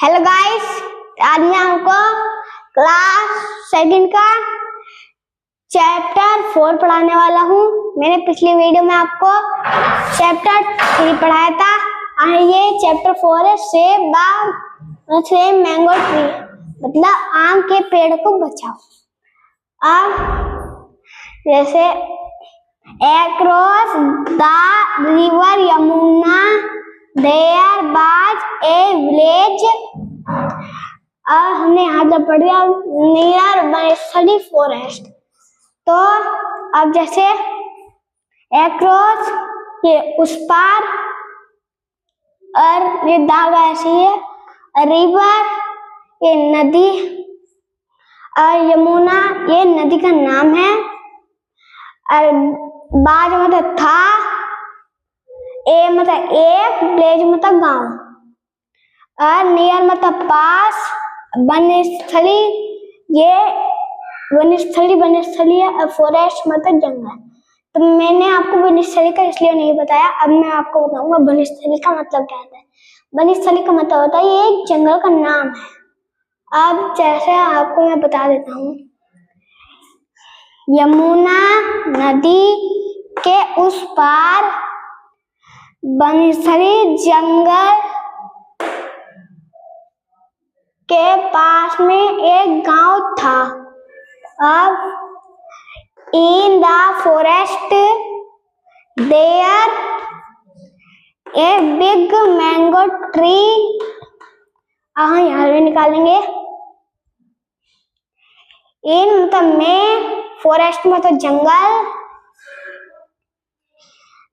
Hello guys, आज मैं आपको क्लास सेकंड का चैप्टर 4 पढ़ाने वाला हूँ। मैंने पिछली वीडियो में आपको चैप्टर 3 पढ़ाया था। ये चैप्टर 4 है सेव मैंगो ट्री, मतलब आम के पेड़ को बचाओ। अब जैसे across the river Yamuna there was a village। और हमने यहाँ पर पढ़ लिया नियर बनस्थली फॉरेस्ट। तो अब जैसे across ये उस पार, और ये दाग ऐसी है, रिवर ये नदी, और यमुना ये नदी का नाम है, और बाज मतलब था, ए मतलब एक, विलेज मतलब गांव, और नियर मतलब पास, बनस्थली ये बनस्थली है, और फॉरेस्ट मतलब जंगल। तो मैंने आपको बनस्थली का इसलिए नहीं बताया, अब मैं आपको बताऊंगा बनस्थली का मतलब क्या होता है। बनस्थली का मतलब होता है ये एक जंगल का नाम है। अब जैसे आपको मैं बता देता हूँ, यमुना नदी के उस पार बनस्थली जंगल के पास में एक गांव था। अब in the forest there a big mango tree. यहाँ भी निकालेंगे। इन मतलब में, फॉरेस्ट मतलब जंगल,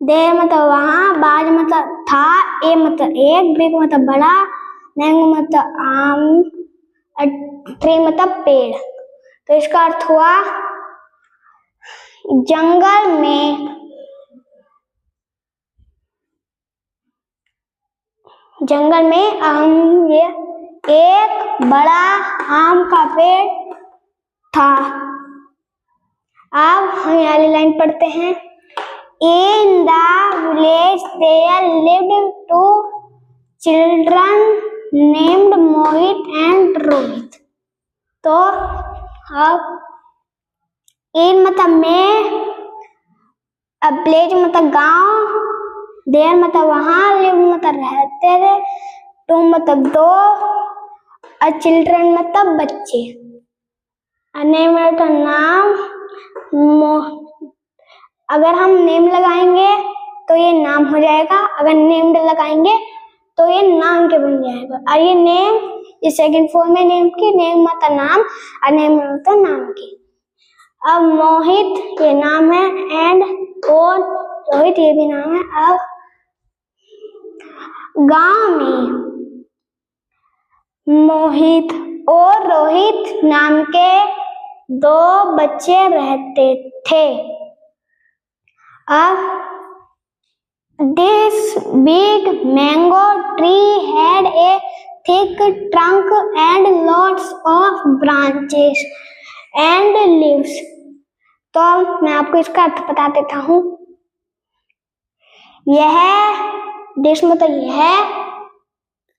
देयर मतलब वहां, बाज मतलब था, ए मतलब एक, बिग मतलब बड़ा, मैंगो मतलब आम, ट्री मतलब पेड़। तो इसका अर्थ हुआ जंगल में ये एक बड़ा आम का पेड़ था। अब हम वाली लाइन पढ़ते हैं। In the village there lived two children named Mohit and Rohit। तो अब इन मतलब में, विलेज मतलब गांव, देयर मतलब वहां, लिव मतलब रहते थे, टू मतलब दो, और चिल्ड्रन मतलब बच्चे, नेम मतलब नाम। अगर हम नेम लगाएंगे तो ये नाम हो जाएगा, अगर नेम्ड लगाएंगे तो ये नाम के बन जाएगा। और ये नेम, ये सेकंड फॉर्म में नेम की, नेम मतलब नाम, और नेम मतलब नाम की। अब मोहित ये नाम है, एंड और रोहित ये भी नाम है। अब गांव में मोहित और रोहित नाम के दो बच्चे रहते थे। This big mango tree had a thick trunk and lots of branches and leaves। तो मैं आपको इसका अर्थ बता देता हूँ। यह डिश मतलब यह,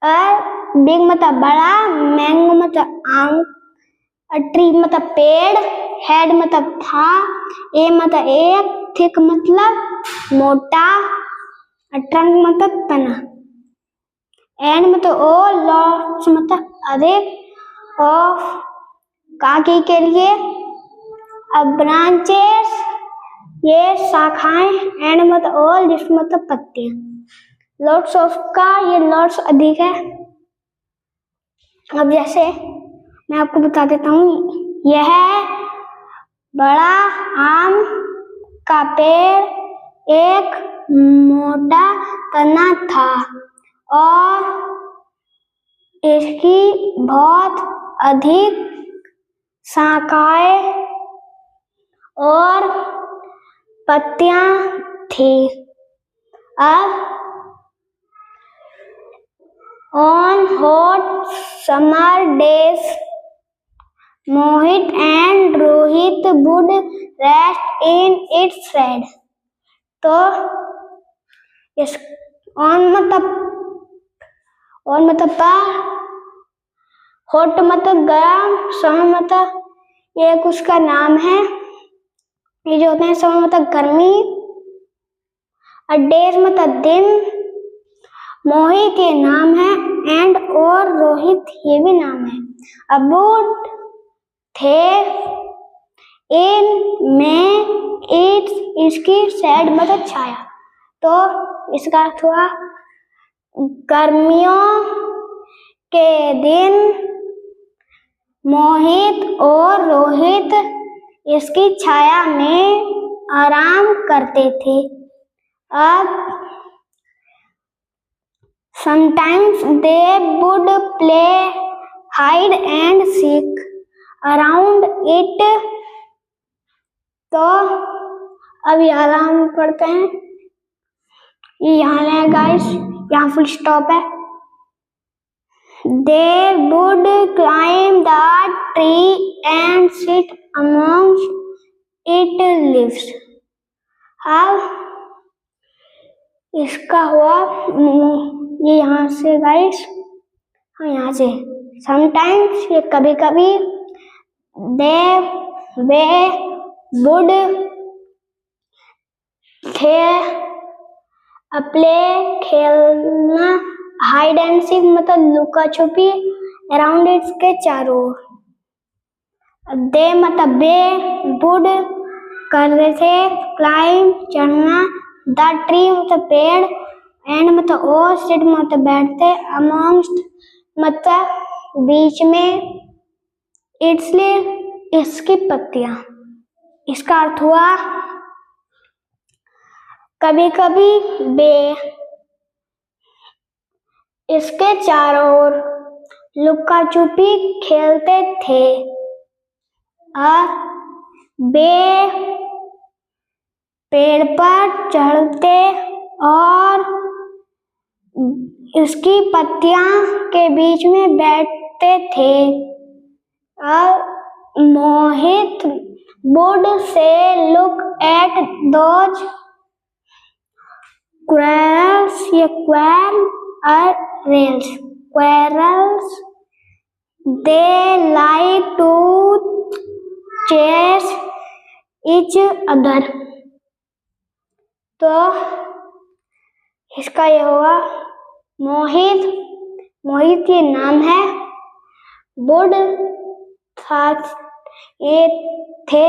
और बिग मतलब बड़ा, मैंगो मतलब आम, ट्री मतलब पेड़, हेड मतलब था, ए मतलब एक, थिक मतलब मोटा, ट्रंक मतलब तना, एंड मतलब ओ, लॉट्स मतलब अधिक, ऑफ काकी के लिए, अब ब्रांचेस ये शाखाएं, एंड मतलब ऑल जिस मतलब पत्तियां, लॉट्स ऑफ का ये लॉट्स अधिक है। अब जैसे मैं आपको बता देता हूँ, यह बड़ा आम का पेड़ एक मोटा तना था, और इसकी बहुत अधिक शाखाएं और पत्तियां थी। अब on hot summer days Mohit and Rohit would rest in its shade। तो इस on मतलब हॉट मतलब गरम, समर मतलब ये एक उसका नाम है, ये जो होते हैं समर मतलब गर्मी, डेज मतलब दिन, मोहित ये नाम है, एंड और रोहित ये भी नाम है, अबूट थे, इन में, इट्स इसकी, सैड मतलब छाया। तो इसका अर्थ हुआ गर्मियों के दिन मोहित और रोहित इसकी छाया में आराम करते थे। अब sometimes they would play hide and seek around it। तो अब यहाँ हम पढ़ते हैं, ये यहाँ ले गाइस, यहाँ फुल स्टॉप है। They would climb the tree and sit amongst its leaves। अब इसका हुआ ये यहाँ से गाइस, हाँ यहाँ से समटाइम्स ये कभी कभी, दे वे वुड थे प्ले खेलना, हाइड एंड सीक मतलब लुका छुपी, अराउंड इट्स के चारों ओर, दे मतलब वे, वुड कर रहे थे, क्लाइंब चढ़ना, द ट्री मतलब पेड़, एंड मतलब और, सिट मतलब बैठते, अमॉन्ग्स्ट मतलब बीच में, इट्सली इसकी पत्तियां। इसका अर्थ हुआ कभी कभी वे इसके चारों ओर लुका छुपी खेलते थे, और वे पेड़ पर चढ़ते और इसकी पत्तियां के बीच में बैठते थे, और मोहित वुड से लुक एट दोज squirrels, ये quail और rails, squirrels, they like to chase each other। तो इसका ये हुआ मोहित ये नाम है, वुड था ये थे,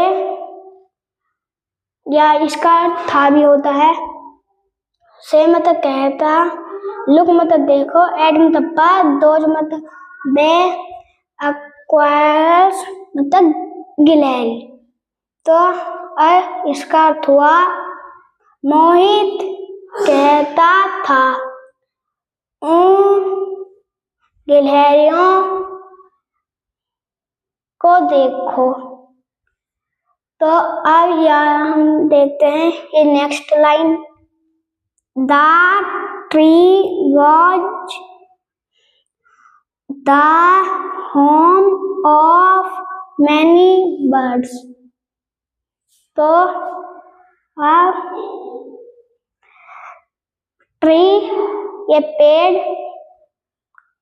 या इसका था भी होता है, से मतलब कहता, लुक मतलब देखो, एट मतलब पर, दोज मतलब बे, एक्वायर्स मतलब गिलहरी। तो इसका अर्थ हुआ मोहित कहता था उन गिलहरियों को देखो। तो अब यहाँ हम देखते हैं ये next line, The tree was the home of many birds। तो अब ट्री ये पेड़,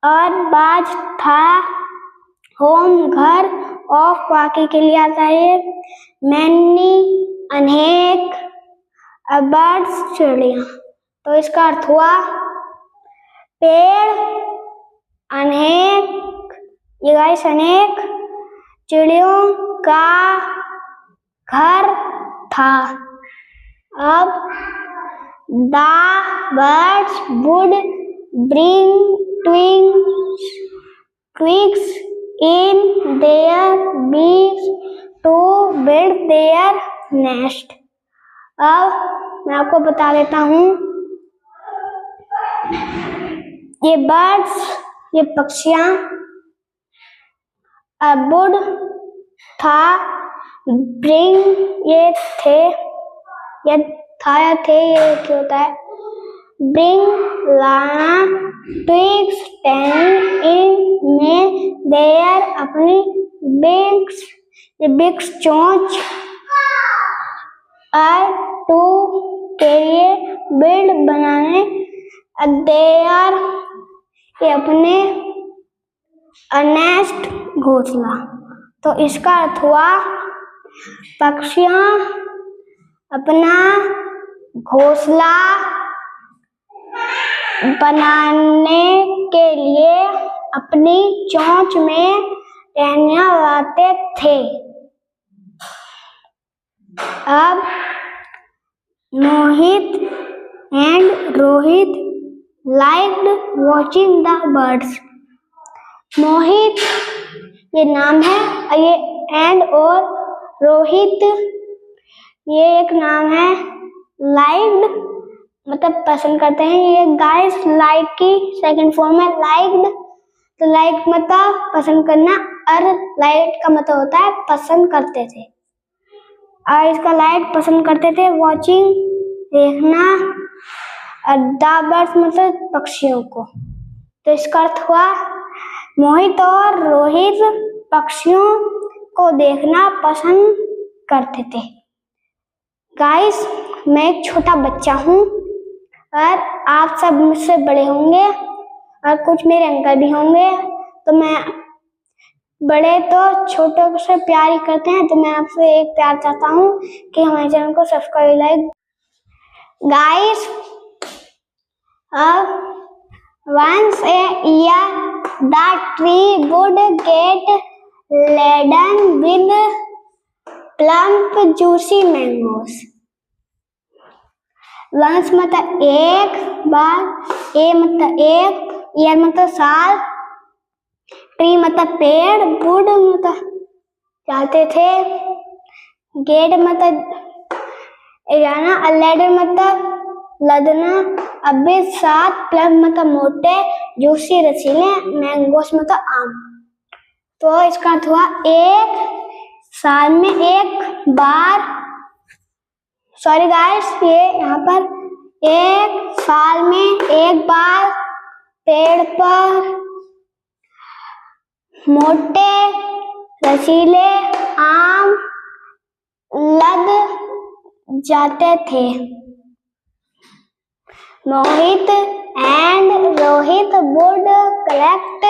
और बाज था होम घर, ऑफ बाकी के लिए आता है, मैनी अनेक, बर्ड्स चिड़िया। तो इसका अर्थ हुआ पेड़ अनेक, ये गाइस अनेक चिड़ियों का घर था। अब the birds would bring twigs in their beaks to build their nest। अब मैं आपको बता देता हूँ, ये बर्ड्स ये पक्षियां, वुड था, ब्रिंग ये थे, ये था या थे ये क्या होता है, ब्रिंग लाना, ट्विग्स टहनी, इन में, देयर अपनी, बिग्स ये बिग्स चोंच, और टू के लिए, बिल्ड बनाने, देयर ये अपने, अ नेस्ट घोंसला। तो इसका अर्थ हुआ पक्षियां अपना घोंसला बनाने के लिए अपनी चोंच में टहनियां लगाते थे। अब Mohit and Rohit liked watching the birds. Mohit ये नाम है, ये एंड और रोहित ये एक नाम है। लाइक्ड मतलब पसंद करते हैं। ये गाइस लाइक की सेकंड फॉर्म है लाइक्ड। तो लाइक मतलब पसंद करना और लाइक का मतलब होता है पसंद करते थे। और इसका लाइक पसंद करते थे, वॉचिंग देखना, और द बर्ड्स मतलब पक्षियों को। तो इसका अर्थ हुआ मोहित और रोहित पक्षियों को देखना पसंद करते थे। गाइस मैं एक छोटा बच्चा हूँ और आप सब मुझसे बड़े होंगे और कुछ मेरे अंकल भी होंगे। तो मैं बड़े तो छोटों से प्यार ही करते हैं। तो मैं आपसे एक प्यार चाहता हूँ कि हमारे चैनल को subscribe like. Guys once a year the tree would get laden with plump juicy mangoes. once मतलब एक बार, ए मतलब एक, ईयर मतलब साल, ट्री मतलब पेड़, वुड मतलब जाते थे, गेट मतलब जाना, लेडर मतलब लदना, अभी सात, प्लम मतलब मोटे, जूसी रसीले, मैंगोस मतलब आम। तो इसका अर्थ हुआ एक साल में एक बार, सॉरी गाइस ये यहाँ पर एक साल में एक बार पेड़ पर मोटे रसीले आम लद जाते थे। Mohit and Rohit would collect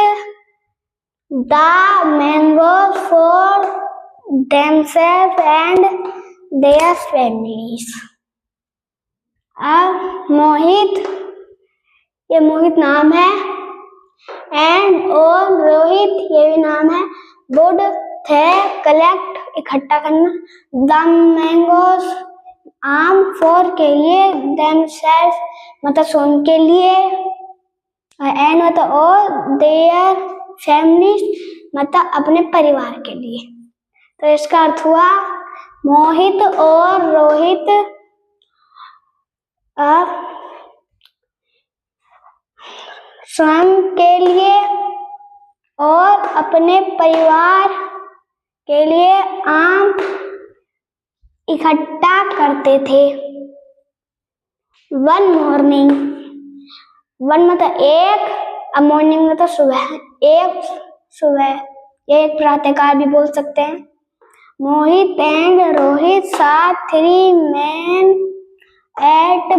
the mangoes for themselves and their families. अब मोहित ये मोहित नाम है, एंड और रोहित ये भी नाम है, would थे कलेक्ट इकट्ठा करना, द मैंगोज आम, फॉर के लिए, themselves मतलब स्वयं के लिए, एंड मतलब और, देयर फैमिलीज मतलब अपने परिवार के लिए। तो इसका अर्थ हुआ मोहित और रोहित स्वयं के लिए और अपने परिवार के लिए आम इकट्ठा करते थे। वन मॉर्निंग, वन मतलब एक, अब मॉर्निंग मतलब सुबह, एक सुबह, एक प्रातःकाल भी बोल सकते हैं। Mohit and Rohit saw three men at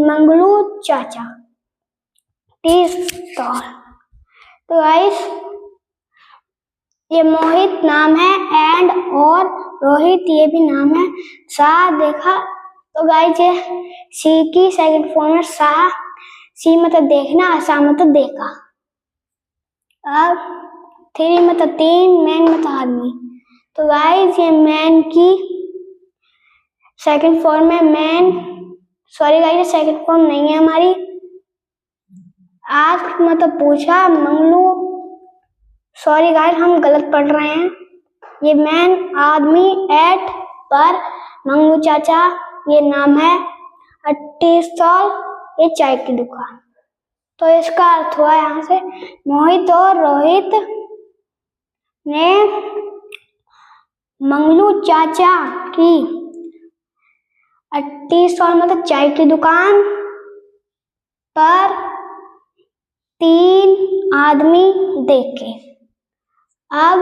Manglu chacha tea stall. तो गाइस ये मोहित नाम है, एंड और रोहित ये भी नाम है। सा देखा, तो गाइस ये सी की सेकंड फॉर्म है सा। सी मतलब देखना, सा मतलब देखा। अब थ्री मतलब तीन, मैन मतलब आदमी। तो गाइस ये मैन की सेकंड फॉर्म है man, sorry guys second form नहीं है हमारी। आस्क मतलब पूछा, मंगलू सॉरी गाइस हम गलत पढ़ रहे हैं। ये मैन आदमी, एट पर मंगलू चाचा ये नाम है, टी स्टॉल ये चाय की दुकान। तो इसका अर्थ हुआ यहाँ से मोहित और रोहित ने मंगलू चाचा की टी स्टॉल मतलब चाय की दुकान पर तीन आदमी देखे। अब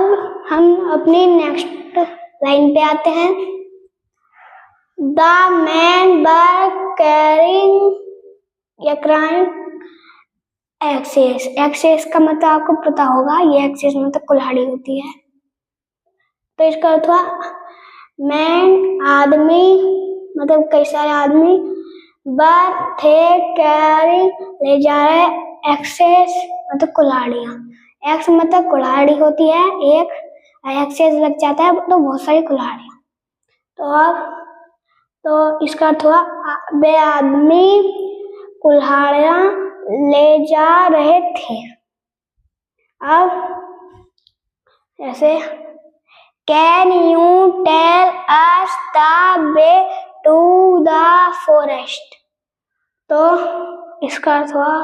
हम अपनी नेक्स्ट लाइन पे आते हैं। द मैन वर कैरिंग या क्राइंग एक्सेस। एक्सेस का मतलब आपको पता होगा, ये एक्सेस मतलब कुल्हाड़ी होती है। तो इसका अर्थ हुआ मैन आदमी, मतलब कई सारे आदमी, बट थे कैरी ले जा रहे, एक्सेस मतलब कुल्हाड़ियाँ। एक्स मतलब कुल्हाड़ी होती है एक, एक्सेस लग जाता है तो बहुत सारी कुल्हाड़ियाँ। तो अब तो इसका अर्थ हुआ वे आदमी कुल्हाड़ियाँ ले जा रहे थे। अब ऐसे can you tell us the way to the forest. तो इसका अर्थ हुआ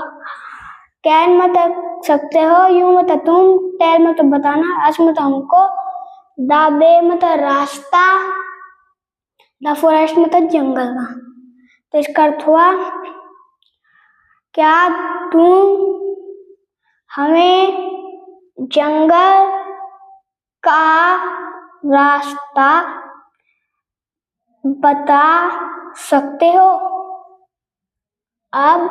कैन मतलब सकते हो, यू मतलब तुम, टेल मतलब बताना, अस मतलब हमको, द वे मतलब रास्ता, द फॉरेस्ट मतलब जंगल का। तो इसका अर्थ हुआ क्या तुम हमें जंगल का रास्ता बता सकते हो। अब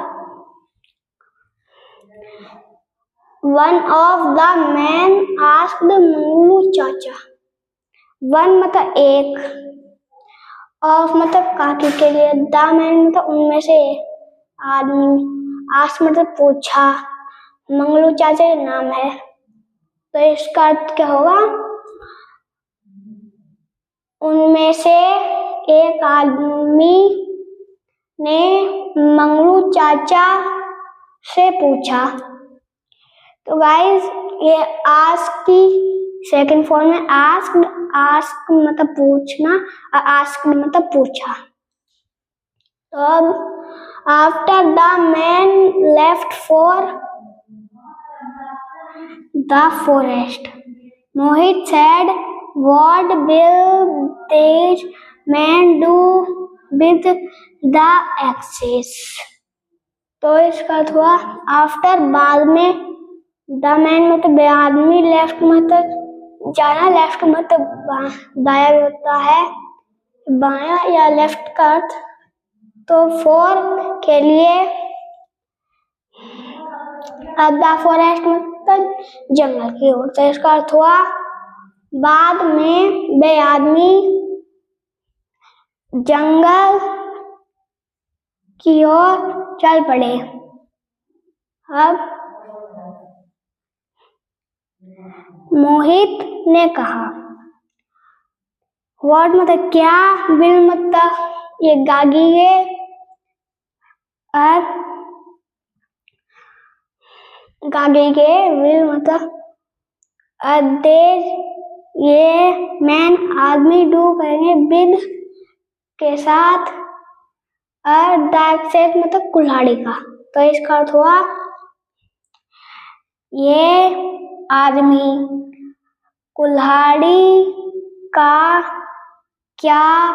one of the man asked Manglu चाचा। वन मतलब एक, ऑफ मतलब काकी के लिए, द मैन मतलब उनमें से आदमी, आस्क मतलब पूछा, मंगलू चाचा ये नाम है। तो इसका अर्थ क्या होगा, उनमें से एक आदमी ने मंगलू चाचा से पूछा। तो गाइस ये आस्क की सेकंड फॉर्म में आस्क्ड, आस्क मतलब पूछना, आस्क्ड मतलब पूछा। तो अब after the man left for the forest, Mohit said, what will these men do with the axes? तो इसका अर्थ हुआ आफ्टर बाद में, द मैन मतलब आदमी, लेफ्ट मतलब जाना, लेफ्ट मतलब दाया भी होता है, बाया या लेफ्ट का अर्थ। तो फॉर के लिए, अब द फॉरेस्ट मतलब जंगल की ओर। तो इसका अर्थ हुआ बाद में वे आदमी जंगल की ओर चल पड़े। अब मोहित ने कहा, व्हाट मतलब क्या, विल मतलब ये गागी है, और गागी के विल मतलब देर, ये मैन आदमी डू करेंगे, विद के साथ, और द एक्सेस मतलब कुल्हाड़ी का। तो इसका अर्थ हुआ ये आदमी कुल्हाड़ी का क्या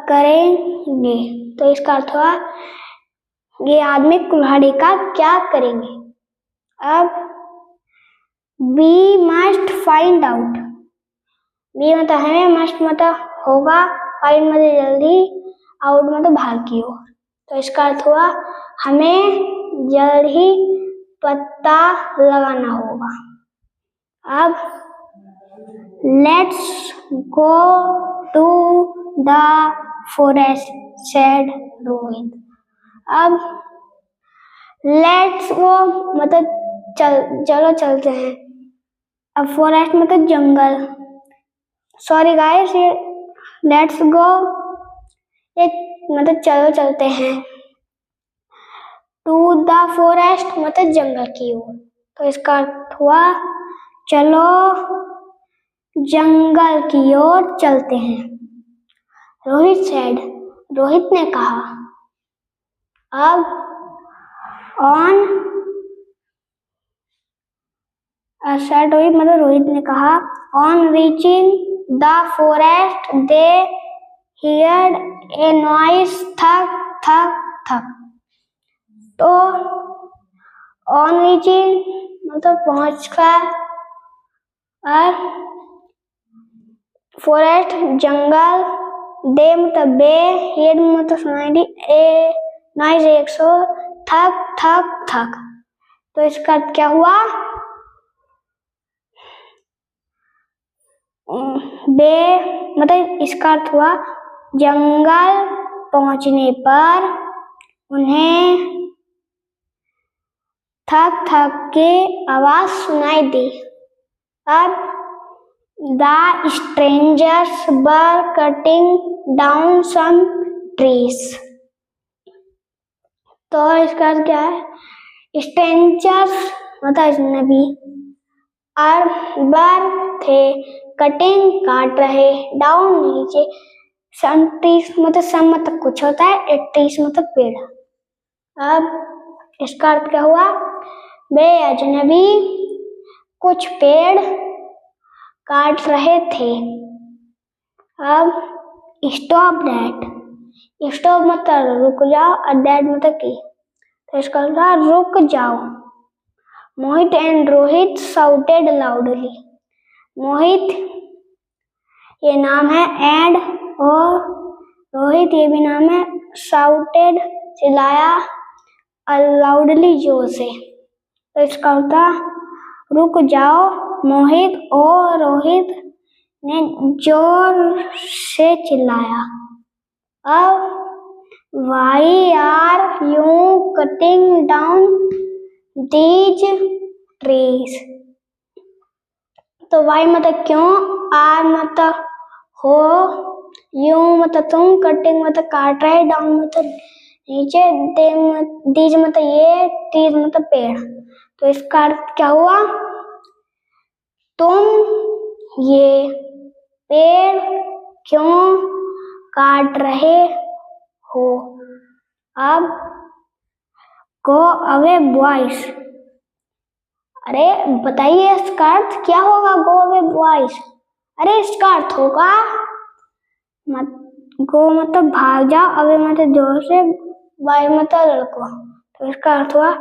करेंगे। तो इसका अर्थ हुआ ये आदमी कुल्हाड़ी का क्या करेंगे। अब we must find out, we मतलब हमें, मस्ट मतलब होगा, फाइंड मतलब जल्दी, आउट मतलब बाहर की ओर। तो इसका अर्थ हुआ हमें जल्द ही पता लगाना होगा। अब let's go to the forest said Rohit. अब लेट्स गो मतलब चलो चलते हैं। अब फॉरेस्ट मतलब जंगल, सॉरी गाइस, ये लेट्स गो एक मतलब चलो चलते हैं, टू द फॉरेस्ट मतलब जंगल की ओर। तो इसका अर्थ हुआ चलो जंगल की ओर चलते हैं। रोहित सेड, रोहित ने कहा। अब ऑन सेड रोहित मतलब रोहित ने कहा, on reaching the forest they heard A noise, थक थक थक। तो ऑन रीचिंग मतलब पहुंचकर, और फॉरेस्ट जंगल, दे मतलब बे, हियर मतलब सुनाई दी, ए नॉइज एक शोर, थक थक थक। तो इसका अर्थ क्या हुआ? मतलब इसका अर्थ हुआ जंगल पहुंचने पर उन्हें थक थक के आवाज सुनाई दी। अब the strangers were cutting down some trees. तो इसका अर्थ क्या है? स्ट्रेंजर्स मतलब अजनबी, और वर थे कटिंग काट रहे, डाउन नीचे, सम ट्रीज मतलब सम मतलब कुछ होता है, ट्रीज मतलब पेड़। अब इसका अर्थ क्या हुआ? वे अजनबी कुछ पेड़ काट रहे थे। अब स्टॉप दैट, स्टॉप मतलब रुक जाओ और दैट मतलब की, तो इसका अर्थ रुक जाओ। मोहित एंड रोहित शाउटेड लाउडली। मोहित ये नाम है, एंड और रोहित ये भी नाम है, शाउटेड चिल्लाया, और लाउडली जोर से। तो इसका होता रुक जाओ। मोहित और रोहित ने जोर से चिल्लाया। अब Why are you cutting down these trees? तो why मतलब क्यों, आर मतलब हो, यू मतलब तुम, कटिंग मतलब काट रहे, डाउन मतलब नीचे, दीज मतलब ये, ट्रीज मतलब पेड़। तो इसका अर्थ क्या हुआ? तुम ये पेड़ क्यों काट रहे हो? अब गो अवे बॉयज। अरे बताइए इसका अर्थ क्या होगा? Go away boys. अरे इसका अर्थ होगा गो मतलब भाग जाओ, अवे मतलब जोर से, बॉय मतलब लड़को। तो इसका अर्थ हुआ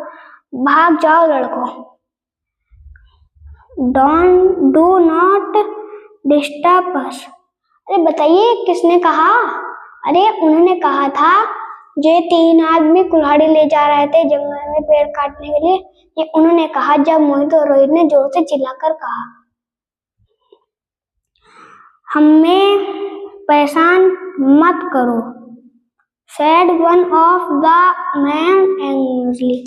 भाग जाओ लड़को। Do not disturb us. अरे बताइए किसने कहा? अरे उन्होंने कहा था, जो 3 आदमी कुल्हाड़ी ले जा रहे थे जंगल में पेड़ काटने के लिए, ये उन्होंने कहा जब मोहित और रोहित ने जोर से चिल्लाकर कहा। हमें परेशान मत करो, said one of the men angrily.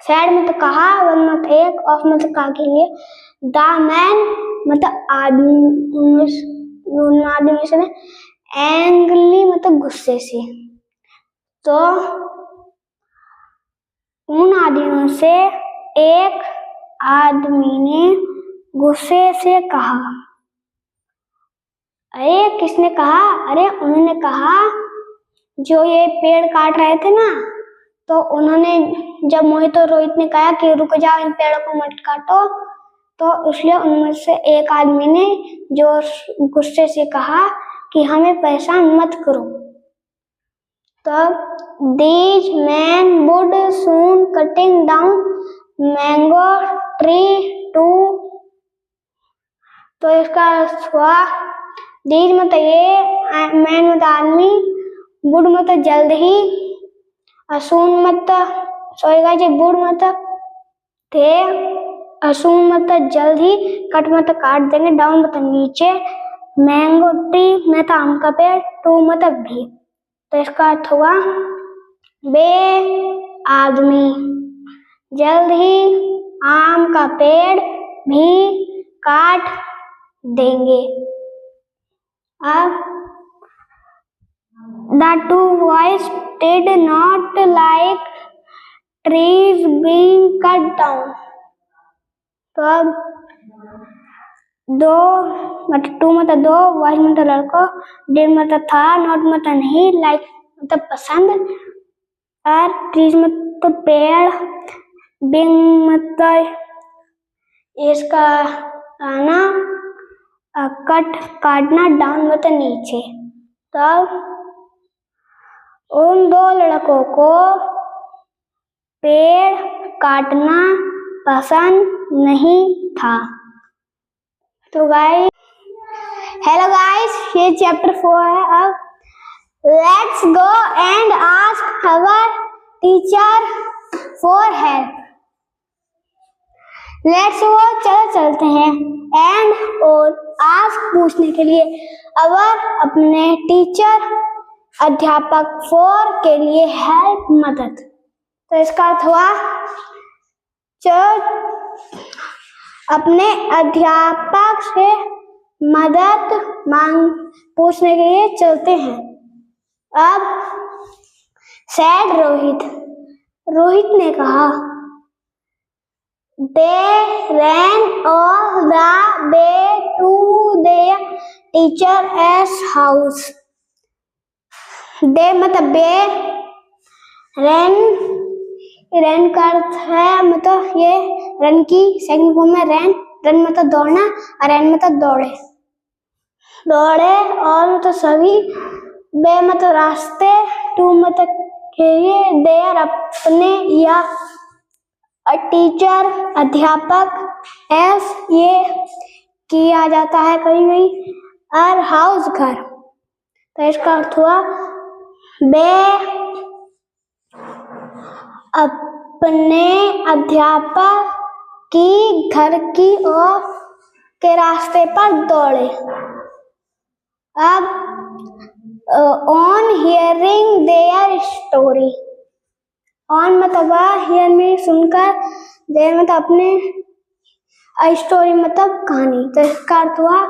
said मतलब कहा, one मतलब एक, of मतलब कहा के लिए, the man मतलब आदमी से, angrily मतलब गुस्से से। तो उन आदमियों से एक आदमी ने गुस्से से कहा। अरे किसने कहा? अरे उन्होंने कहा, जो ये पेड़ काट रहे थे ना, तो उन्होंने जब मोहित और रोहित ने कहा कि रुक जाओ, इन पेड़ों को मत काटो, तो इसलिए उनमें से एक आदमी ने जो गुस्से से कहा कि हमें परेशान मत करो। तो these men would soon cutting down mango tree to। तो इसका हुआ these मतलब ये, man मतलब आदमी, would मतलब जल्द ही, soon मतलब सॉरी गाइस, would मतलब थे, soon मतलब जल्द ही, कट मतलब काट देंगे, डाउन मतलब नीचे, मैंगो ट्री मतलब आम का पेड़, टू मतलब भी। तो इसका अर्थ हुआ वे आदमी जल्द ही आम का पेड़ भी काट देंगे। अब the two boys did not like trees being cut down। तो अब दो मतलब टू मतलब दो, बॉयज मतलब लड़को, डिड मतलब था, नॉट मतलब नहीं, लाइक मतलब पसंद, और ट्रीज मतलब पेड़, बिंग मतलब इसका आना, कट काटना, डाउन मतलब नीचे। तब उन दो लड़कों को पेड़ काटना पसंद नहीं था। तो गाइस, हेलो गाइस, ये चैप्टर 4 है। अब let's go and ask our teacher for help. Let's वो चलो चलते हैं। एंड और आस्क पूछने के लिए, अवर अपने टीचर अध्यापक, फॉर के लिए हेल्प मदद। तो इसका अर्थ हुआ चलो अपने अध्यापक से मदद पूछने के लिए चलते हैं। अब सैड रोहित ने कहा, they ran all the way to their teacher's house। they मतलब बे, रन का अर्थ है मतलब ये रन की सेकंड फॉर्म में रन मतलब दौड़ना और रन मतलब दौड़े और मतलब सभी, बे मतलब रास्ते, टू मतलब के लिए, देयर अपने, या टीचर अध्यापक, एस ये किया जाता है कभी कभी, और हाउस घर। तो इसका अर्थ हुआ बे अपने अध्यापक की घर की ओर के रास्ते पर दौड़े। अब on hearing their story, on मतलब हियर में सुनकर, देयर मतलब अपने, स्टोरी मतलब कहानी। तो इसका अर्थ हुआ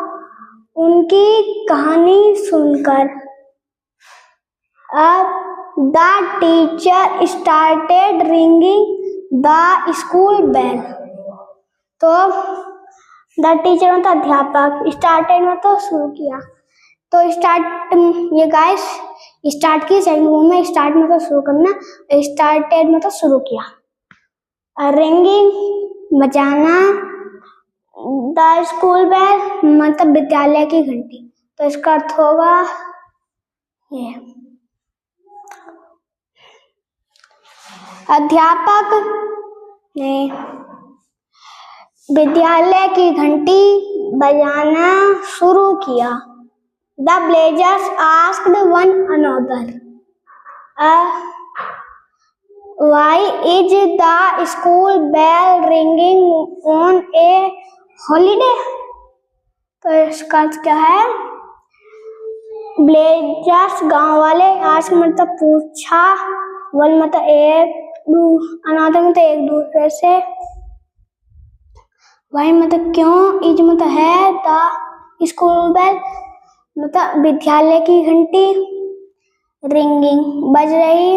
उनकी कहानी सुनकर। अब the teacher started ringing the school bell. तो द टीचर मतलब अध्यापक, स्टार्टेड मतलब शुरू किया। तो स्टार्ट, ये गाइस स्टार्ट की सेकंड फॉर्म में, स्टार्ट मतलब शुरू करना, स्टार्टेड मतलब शुरू किया। रिंगिंग बजाना, द स्कूल बेल मतलब विद्यालय की घंटी। तो इसका अर्थ होगा ये अध्यापक ने विद्यालय की घंटी बजाना शुरू किया। The villagers asked one another, why is the school bell ringing on a holiday? तो इसका अर्थ क्या है? विलेजर्स गांव वाले, आस्क मतलब पूछा, वन मतलब एक, अनदर मतलब एक दूसरे से, वाई मतलब क्यों, इज मतलब है, द स्कूल बेल मतलब विद्यालय की घंटी, रिंगिंग बज रही,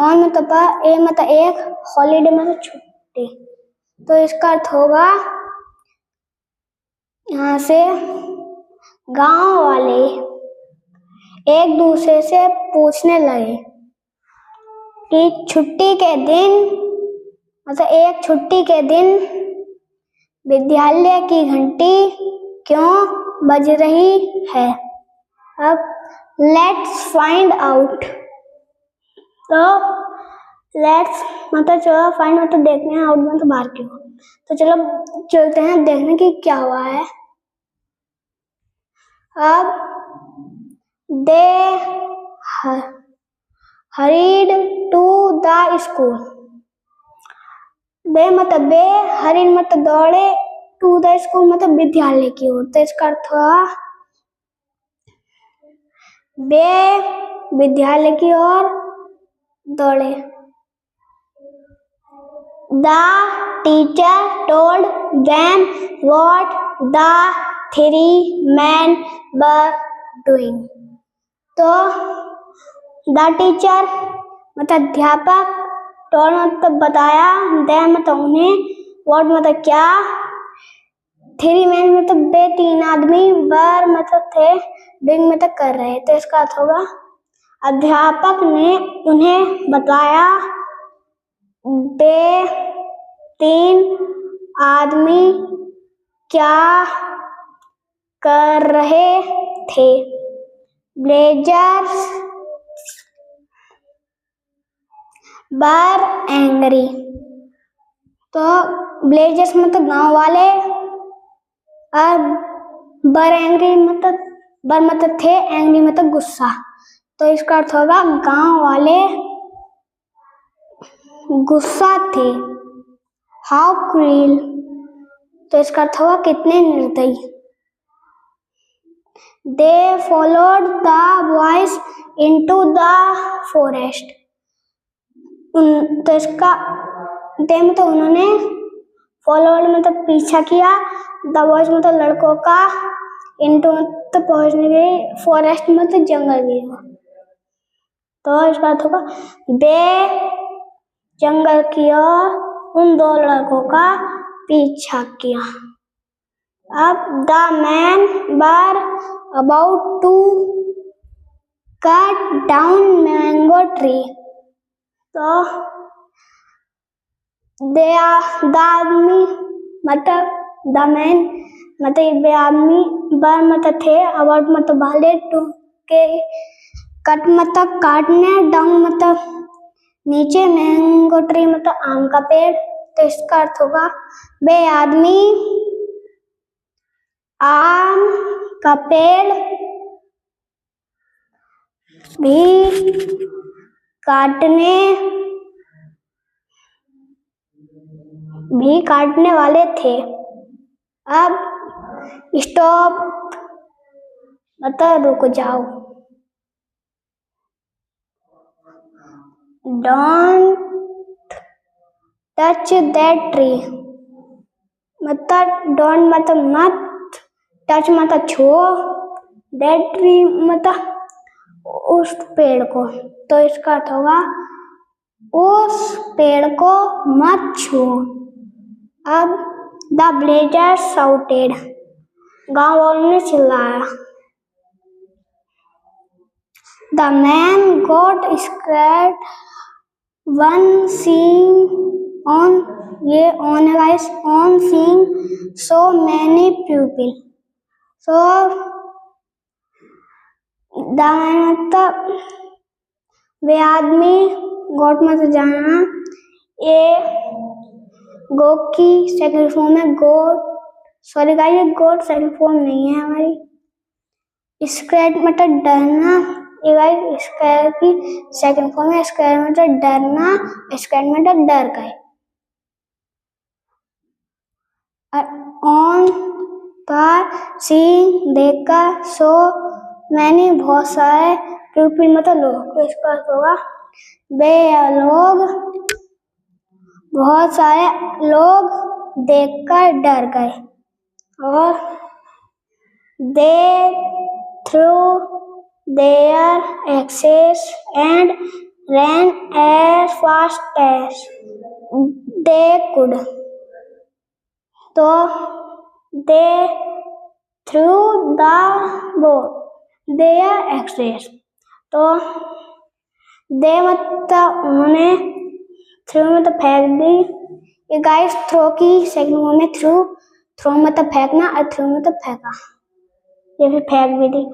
ऑन मतलब ए मतलब एक, हॉलीडे मतलब छुट्टी। तो इसका अर्थ होगा यहाँ से गांव वाले एक दूसरे से पूछने लगे कि छुट्टी के दिन, मतलब एक छुट्टी के दिन विद्यालय की घंटी क्यों बज रही है। अब लेट्स फाइंड आउट। तो लेट्स मतलब चलो, फाइंड मतलब देखने हैं, आउट मतलब बाहर क्यों। तो चलो चलते हैं देखने की क्या हुआ है। अब दे हरीड टू द स्कूल। दे मतलब बे, हरीड मतलब दौड़े, टू द स्कूल मतलब विद्यालय की ओर। तो इसका अर्थ हुआ बे विद्यालय की ओर दौड़े। The teacher told them what the three man were doing. तो द टीचर मतलब अध्यापक, टोल्ड मतलब बताया, देम मतलब उन्हें, व्हाट मतलब क्या, थ्री मैन मतलब बे तीन आदमी, वर मतलब थे, डूइंग मतलब कर रहे। तो इसका अर्थ होगा अध्यापक ने उन्हें बताया बे तीन आदमी क्या कर रहे थे। ब्लेजर्स वर एंग्री। तो ब्लेजर्स मतलब गांव वाले, और बर एंग्री मतलब, बर मतलब थे, एंग्री मतलब गुस्सा। तो इसका अर्थ होगा गांव वाले गुस्सा थे। हाउ क्रूएल, तो इसका अर्थ होगा कितने निर्दयी। They followed the voice into the forest, तो इसका दे मतलब उन्होंने, फॉलोड मतलब पीछा किया, द वॉइस मतलब लड़कों का, इनटू मतलब पहुंचने के, फॉरेस्ट मतलब जंगल गया। तो इसका अर्थ होगा दे जंगल की ओर उन दो लड़कों का पीछा किया। अब the man were about to cut down mango tree, तो द आदमी मतलब द मैन मतलब वे आदमी, वर मतलब थे, अबाउट मतलब वाले, टू के, कट मतलब काटने, डाउन मतलब नीचे, मैंगो ट्री मतलब आम का पेड़, तो इसका अर्थ होगा वे आदमी आम का पेड़ भी काटने वाले थे। अब स्टॉप मतलब रुक जाओ। डोंट टच दैट ट्री, मतलब डोंट मतलब मत, टच मतलब छुओ, दैट ट्री मतलब उस पेड़ को, तो इसका अर्थ होगा उस पेड़ को मत छुओ। अब द विलेजर्स शाउटेड, गांव वालों ने चिल्लाया। The man got scared one seeing on, ये ऑन है guys, on seeing so many people, so the man मतलब वे आदमी, गॉट मतलब जाना, ये गो की सेकंड फॉर्म है, गोट, सॉरी गाइस ये गोट सेकंड फॉर्म नहीं है हमारी। स्कैर्ड मतलब डरना, ये गाइस स्कैर की सेकंड फॉर्म है, स्कैर मतलब डरना, स्कैर मतलब डर गए। ऑन पर, सीइंग देखकर, सो मैंने बहुत सारे, पीपल मतलब लोग, तो इसका अर्थ होगा वे लोग, बहुत सारे लोग देखकर डर गए। और they threw their axes and ran as fast as they could, तो they threw the their axes, तो दे मतलब उन्होंने, थ्रू मतलब फेंक दी, ये गाइस थ्रो की सेकंड फॉर्म में थ्रू, थ्रो मतलब फेंकना और थ्रू मतलब फेंका, ये फिर फेंक भी दी।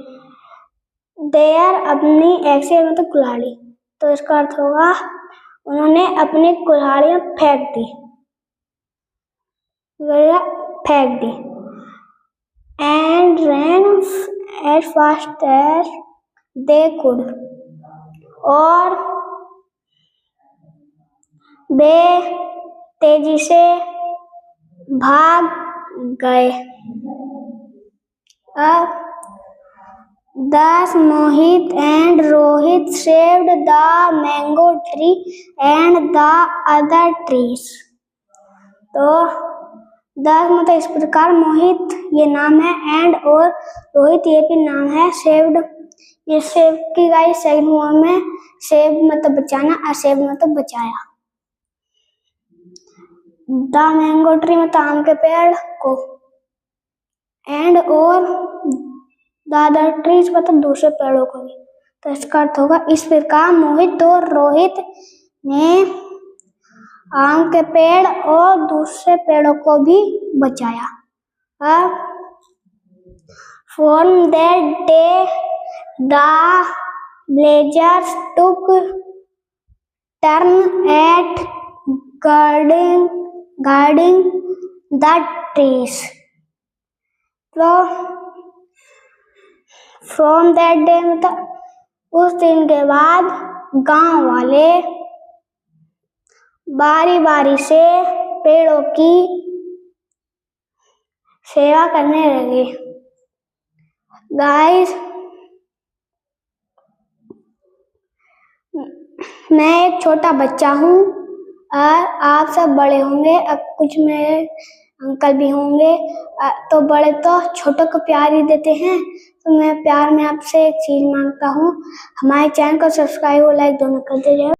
देयर अपनी, एक्सेस मतलब कुल्हाड़ी, तो इसका अर्थ होगा उन्होंने अपनी कुल्हाड़ियां फेंक दी, फेंक दी। And ran as fast as they could, और वे तेजी से भाग गए। अब thus Mohit and Rohit saved the mango tree and the other trees, तो दस मतलब इस प्रकार, मोहित ये नाम है, एंड और रोहित ये भी नाम है, सेव्ड ये सेव की गाइस सेकंड फॉर्म में, सेव मतलब बचाना और सेव मतलब बचाया। द मैंगो ट्री मतलब आम के पेड़ को, एंड और द अदर ट्रीज मतलब दूसरे पेड़ों को भी, तो इसका अर्थ होगा इस प्रकार मोहित और रोहित ने आम के पेड़ और दूसरे पेड़ों को भी बचाया। From that day, the villagers took turn at guarding the trees. तो from that day मतलब उस दिन के बाद गांव वाले बारी बारी से पेड़ों की सेवा करने लगे। गाइस, मैं एक छोटा बच्चा हूँ और आप सब बड़े होंगे, अब कुछ मेरे अंकल भी होंगे, तो बड़े तो छोटों को प्यार ही देते हैं। तो मैं प्यार में आपसे एक चीज मांगता हूँ, हमारे चैनल को सब्सक्राइब और लाइक दोनों कर दीजिएगा।